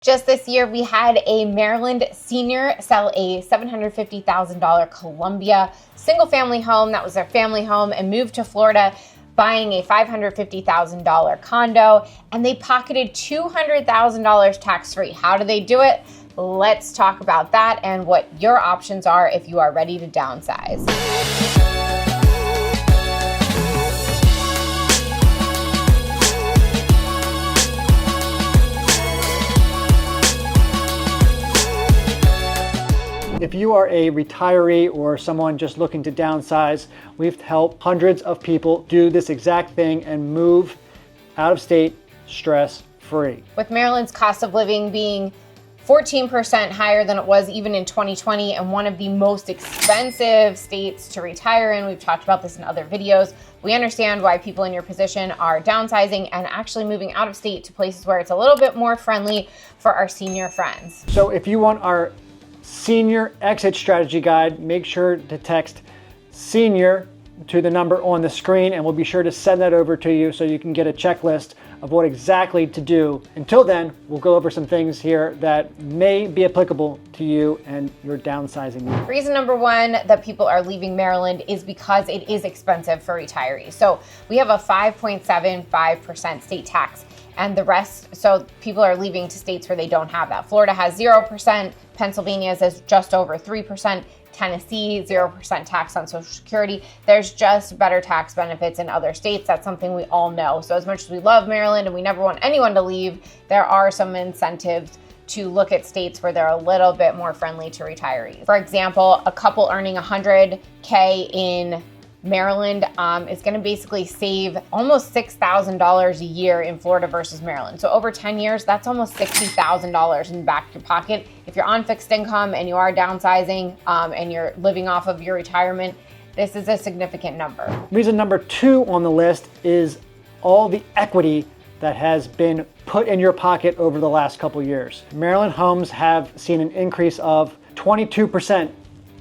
Just this year, we had a Maryland senior sell a $750,000 Columbia single-family home that was their family home and moved to Florida, buying a $550,000 condo, and they pocketed $200,000 tax-free. How do they do it? Let's talk about that and what your options are if you are ready to downsize. If you are a retiree or someone just looking to downsize, we've helped hundreds of people do this exact thing and move out of state stress-free. With Maryland's cost of living being 14% higher than it was even in 2020 and one of the most expensive states to retire in, we've talked about this in other videos, we understand why people in your position are downsizing and actually moving out of state to places where it's a little bit more friendly for our senior friends. So if you want our senior exit strategy guide, make sure to text senior to the number on the screen, and we'll be sure to send that over to you so you can get a checklist of what exactly to do. Until then, we'll go over some things here that may be applicable to you and your downsizing needs. Reason number one that people are leaving Maryland is because it is expensive for retirees. So we have a 5.75% state tax. And the rest, so people are leaving to states where they don't have that. Florida has 0%, Pennsylvania is just over 3%, Tennessee, 0% tax on Social Security. There's just better tax benefits in other states. That's something we all know. So as much as we love Maryland and we never want anyone to leave, there are some incentives to look at states where they're a little bit more friendly to retirees. For example, a couple earning $100K in Maryland is going to basically save almost $6,000 a year in Florida versus Maryland. So over 10 years, that's almost $60,000 in the back of your pocket. If you're on fixed income and you are downsizing and you're living off of your retirement, this is a significant number. Reason number two on the list is all the equity that has been put in your pocket over the last couple years. Maryland homes have seen an increase of 22%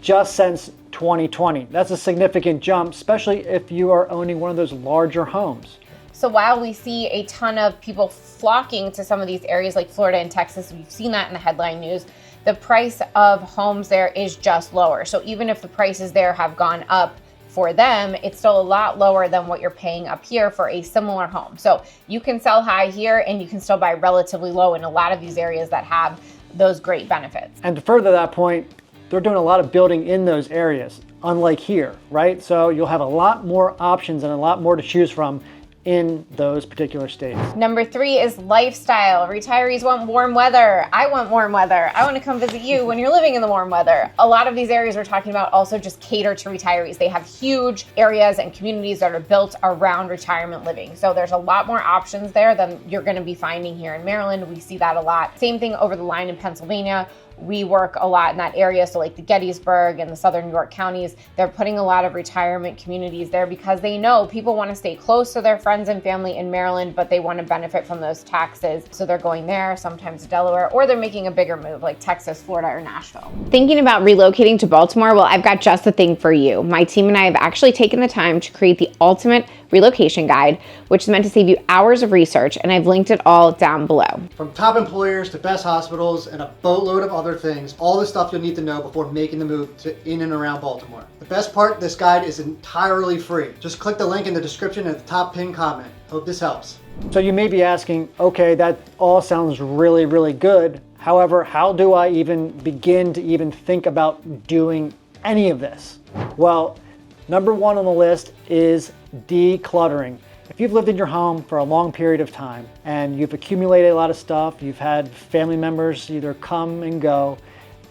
just since 2020. That's a significant jump, especially if you are owning one of those larger homes. So while we see a ton of people flocking to some of these areas like Florida and Texas, we've seen that in the headline news, the price of homes there is just lower. So even if the prices there have gone up for them, it's still a lot lower than what you're paying up here for a similar home. So you can sell high here and you can still buy relatively low in a lot of these areas that have those great benefits. And to further that point, they're doing a lot of building in those areas, unlike here, right? So you'll have a lot more options and a lot more to choose from in those particular states. Number three is lifestyle. Retirees want warm weather. I want warm weather. I want to come visit you when you're living in the warm weather. A lot of these areas we're talking about also just cater to retirees. They have huge areas and communities that are built around retirement living. So there's a lot more options there than you're going to be finding here in Maryland. We see that a lot. Same thing over the line in Pennsylvania. We work a lot in that area. So like the Gettysburg and the Southern New York counties, they're putting a lot of retirement communities there because they know people want to stay close to their friends and family in Maryland, but they want to benefit from those taxes. So they're going there, sometimes Delaware, or they're making a bigger move like Texas, Florida, or Nashville. Thinking about relocating to Baltimore? Well, I've got just the thing for you. My team and I have actually taken the time to create the ultimate relocation guide, which is meant to save you hours of research, and I've linked it all down below. From top employers to best hospitals and a boatload of other things, all the stuff you'll need to know before making the move to in and around Baltimore. The best part, this guide is entirely free. Just click the link in the description at the top pinned comment. Hope this helps. So you may be asking, okay, that all sounds really, really good. However, how do I even begin to even think about doing any of this? Well, number one on the list is decluttering. If you've lived in your home for a long period of time and you've accumulated a lot of stuff, you've had family members either come and go,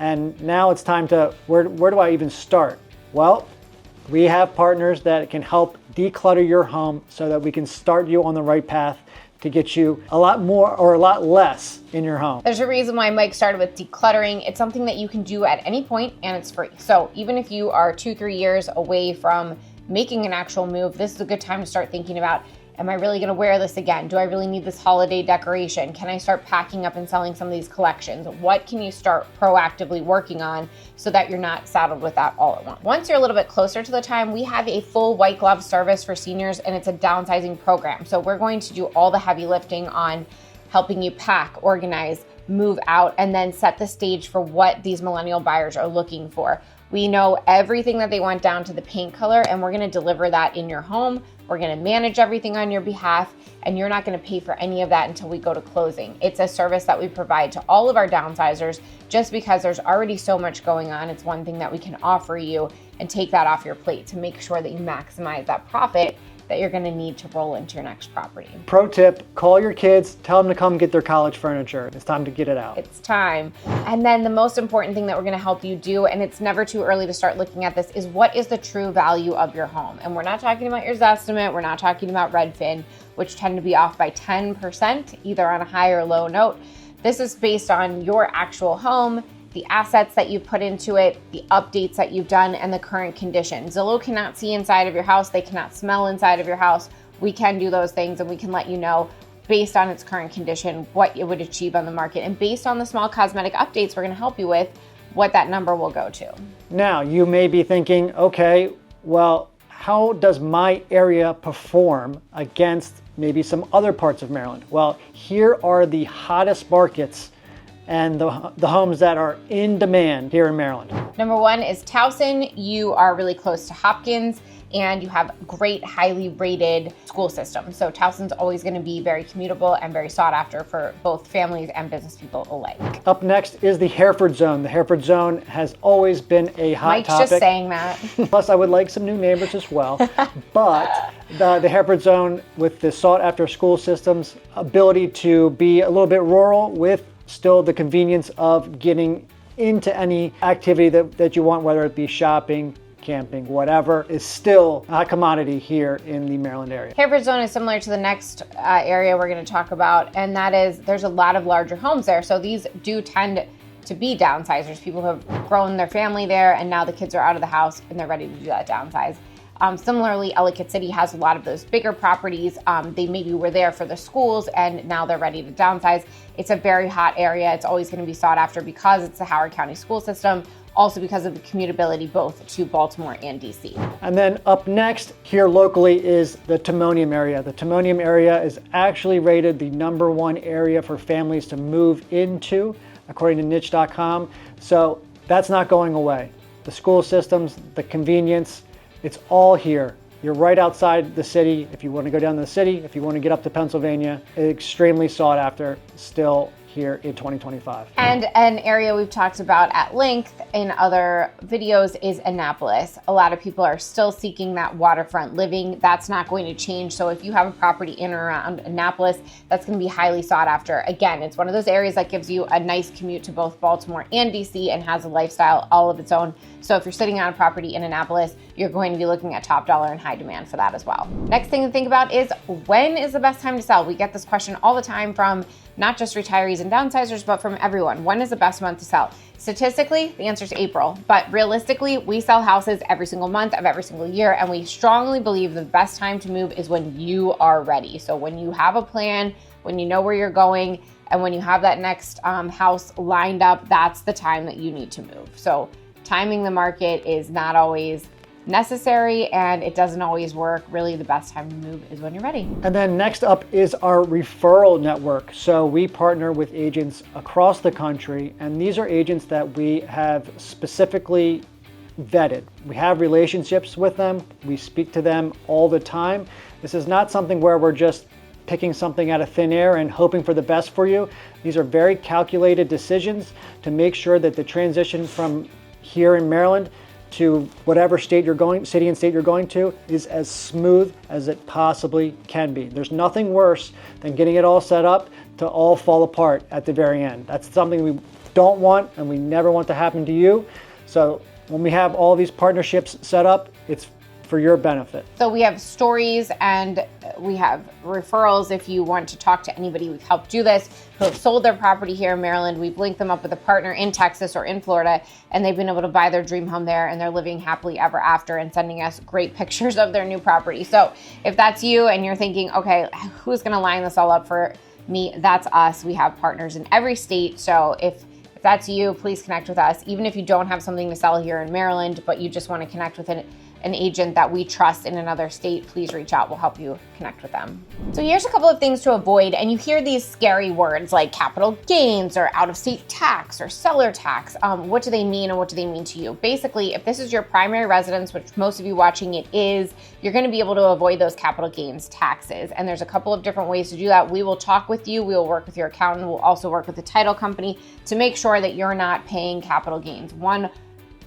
and now it's time to, where do I even start? Well, we have partners that can help declutter your home so that we can start you on the right path to get you a lot more or a lot less in your home. There's a reason why Mike started with decluttering. It's something that you can do at any point and it's free. So even if you are 2-3 years away from making an actual move, this is a good time to start thinking about, am I really gonna wear this again? Do I really need this holiday decoration? Can I start packing up and selling some of these collections? What can you start proactively working on so that you're not saddled with that all at once? Once you're a little bit closer to the time, we have a full white glove service for seniors, and it's a downsizing program. So we're going to do all the heavy lifting on helping you pack, organize, move out and then set the stage for what these millennial buyers are looking for. We know everything that they want down to the paint color, and we're gonna deliver that in your home. We're gonna manage everything on your behalf, and you're not gonna pay for any of that until we go to closing. It's a service that we provide to all of our downsizers just because there's already so much going on. It's one thing that we can offer you and take that off your plate to make sure that you maximize that profit that you're gonna need to roll into your next property. Pro tip, call your kids, tell them to come get their college furniture. It's time to get it out. It's time. And then the most important thing that we're gonna help you do, and it's never too early to start looking at this, is what is the true value of your home? And we're not talking about your Zestimate, we're not talking about Redfin, which tend to be off by 10%, either on a high or low note. This is based on your actual home, the assets that you put into it, the updates that you've done, and the current condition. Zillow cannot see inside of your house. They cannot smell inside of your house. We can do those things, and we can let you know based on its current condition what it would achieve on the market. And based on the small cosmetic updates we're gonna help you with, what that number will go to. Now, you may be thinking, okay, well, how does my area perform against maybe some other parts of Maryland? Well, here are the hottest markets and the homes that are in demand here in Maryland. Number one is Towson. You are really close to Hopkins, and you have great, highly rated school systems. So Towson's always gonna be very commutable and very sought after for both families and business people alike. Up next is the Hereford Zone. The Hereford Zone has always been a hot Mike's topic. just saying that. Plus, I would like some new neighbors as well. But the Hereford Zone, with the sought after school systems, ability to be a little bit rural with still the convenience of getting into any activity that you want, whether it be shopping, camping, whatever, is still a commodity here in the Maryland area. Hereford Zone is similar to the next area we're going to talk about, and that is there's a lot of larger homes there. So these do tend to be downsizers, people who have grown their family there, and now the kids are out of the house and they're ready to do that downsize. Similarly, Ellicott City has a lot of those bigger properties. They maybe were there for the schools and now they're ready to downsize. It's a very hot area. It's always going to be sought after because it's the Howard County school system, also because of the commutability both to Baltimore and DC. And then up next here locally is the Timonium area. The Timonium area is actually rated the #1 area for families to move into, according to niche.com. So that's not going away. The school systems, the convenience, it's all here. You're right outside the city. If you want to go down to the city, if you want to get up to Pennsylvania, extremely sought after still here in 2025. And an area we've talked about at length in other videos is Annapolis. A lot of people are still seeking that waterfront living. That's not going to change. So if you have a property in or around Annapolis, that's going to be highly sought after. Again, it's one of those areas that gives you a nice commute to both Baltimore and DC and has a lifestyle all of its own. So if you're sitting on a property in Annapolis, you're going to be looking at top dollar and high demand for that as well. Next thing to think about is when is the best time to sell? We get this question all the time from not just retirees and downsizers, but from everyone. When is the best month to sell? Statistically, the answer is April, but realistically, we sell houses every single month of every single year, and we strongly believe the best time to move is when you are ready. So when you have a plan, when you know where you're going, and when you have that next house lined up, that's the time that you need to move. So timing the market is not always necessary and it doesn't always work. Really, the best time to move is when you're ready. And then next up is our referral network. So we partner with agents across the country, and these are agents that we have specifically vetted. We have relationships with them. We speak to them all the time. This is not something where we're just picking something out of thin air and hoping for the best for you. These are very calculated decisions to make sure that the transition from here in Maryland to whatever state you're going, city and state you're going to, is as smooth as it possibly can be. There's nothing worse than getting it all set up to all fall apart at the very end. That's something we don't want and we never want to happen to you. So when we have all these partnerships set up, it's for your benefit. So we have stories and we have referrals. If you want to talk to anybody, we've helped do this, who have sold their property here in Maryland. We've linked them up with a partner in Texas or in Florida, and they've been able to buy their dream home there, and they're living happily ever after and sending us great pictures of their new property. So if that's you and you're thinking, okay, who's gonna line this all up for me? That's us. We have partners in every state. So if that's you, please connect with us. Even if you don't have something to sell here in Maryland, but you just want to connect with an agent that we trust in another state, please reach out. We'll help you connect with them. So here's a couple of things to avoid. And you hear these scary words like capital gains or out-of-state tax or seller tax. What do they mean and what do they mean to you? Basically, if this is your primary residence, which most of you watching it is, you're going to be able to avoid those capital gains taxes. And there's a couple of different ways to do that. We will talk with you. We will work with your accountant. We'll also work with the title company to make sure that you're not paying capital gains. One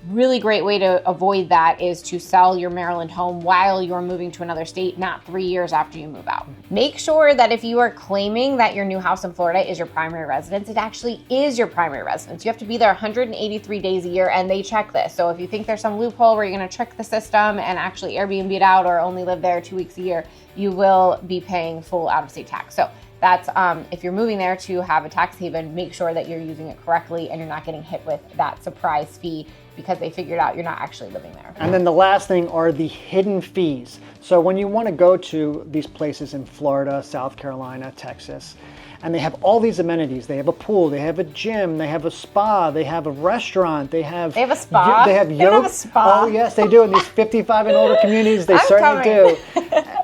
really great way to avoid that is to sell your Maryland home while you're moving to another state, not 3 years after you move out. Make sure that if you are claiming that your new house in Florida is your primary residence, it actually is your primary residence. You have to be there 183 days a year, and they check this. So if you think there's some loophole where you're going to trick the system and actually Airbnb it out or only live there 2 weeks a year, you will be paying full out-of-state tax. So that's if you're moving there to have a tax haven, make sure that you're using it correctly and you're not getting hit with that surprise fee because they figured out you're not actually living there. And then the last thing are the hidden fees. So when you want to go to these places in Florida, South Carolina, Texas, and they have all these amenities. They have a pool, they have a gym, they have a spa, they have a restaurant, they have a spa? They have They don't have a spa? Oh yes, they do. In these 55 and older communities, they certainly do.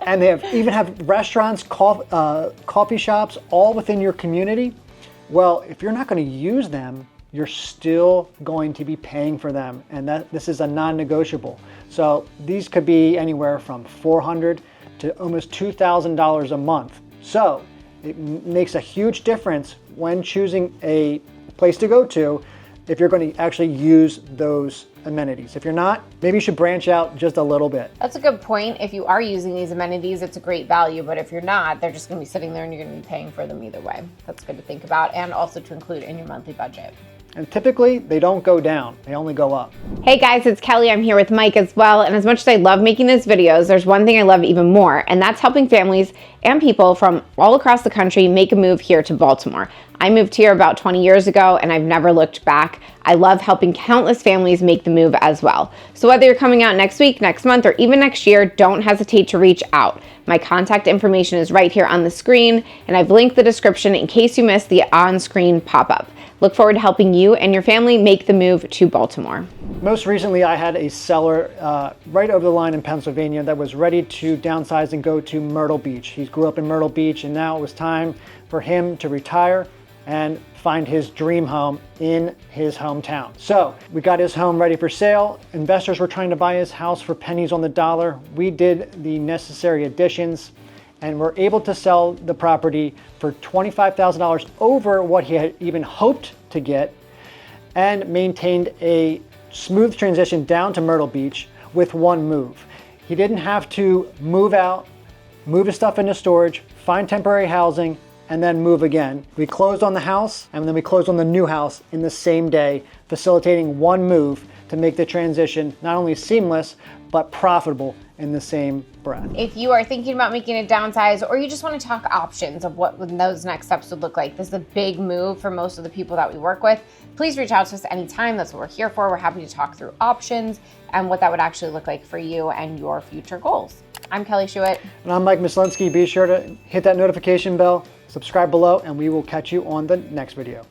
And they even have restaurants, coffee shops, all within your community. Well, if you're not going to use them, you're still going to be paying for them, and this is a non-negotiable. So these could be anywhere from $400 to almost $2,000 a month. So it makes a huge difference when choosing a place to go to if you're going to actually use those amenities. If you're not, maybe you should branch out just a little bit. That's a good point. If you are using these amenities, it's a great value, but if you're not, they're just going to be sitting there and you're going to be paying for them either way. That's good to think about and also to include in your monthly budget. And typically, they don't go down, they only go up. Hey guys, it's Kelly. I'm here with Mike as well. And as much as I love making these videos, there's one thing I love even more, and that's helping families and people from all across the country make a move here to Baltimore. I moved here about 20 years ago and I've never looked back. I love helping countless families make the move as well. So whether you're coming out next week, next month, or even next year, don't hesitate to reach out. My contact information is right here on the screen, and I've linked the description in case you missed the on-screen pop-up. Look forward to helping you and your family make the move to Baltimore. Most recently, I had a seller right over the line in Pennsylvania that was ready to downsize and go to Myrtle Beach. He grew up in Myrtle Beach, and now it was time for him to retire and find his dream home in his hometown. So we got his home ready for sale. Investors were trying to buy his house for pennies on the dollar. We did the necessary additions and were able to sell the property for $25,000 over what he had even hoped to get, and maintained a smooth transition down to Myrtle Beach with one move. He didn't have to move out, move his stuff into storage, find temporary housing, and then move again. We closed on the house, and then we closed on the new house in the same day, facilitating one move to make the transition not only seamless, but profitable in the same breath. If you are thinking about making a downsize, or you just want to talk options of what those next steps would look like, this is a big move for most of the people that we work with, please reach out to us anytime. That's what we're here for. We're happy to talk through options and what that would actually look like for you and your future goals. I'm Kelly Schuett. And I'm Mike Mislinski. Be sure to hit that notification bell, subscribe below, and we will catch you on the next video.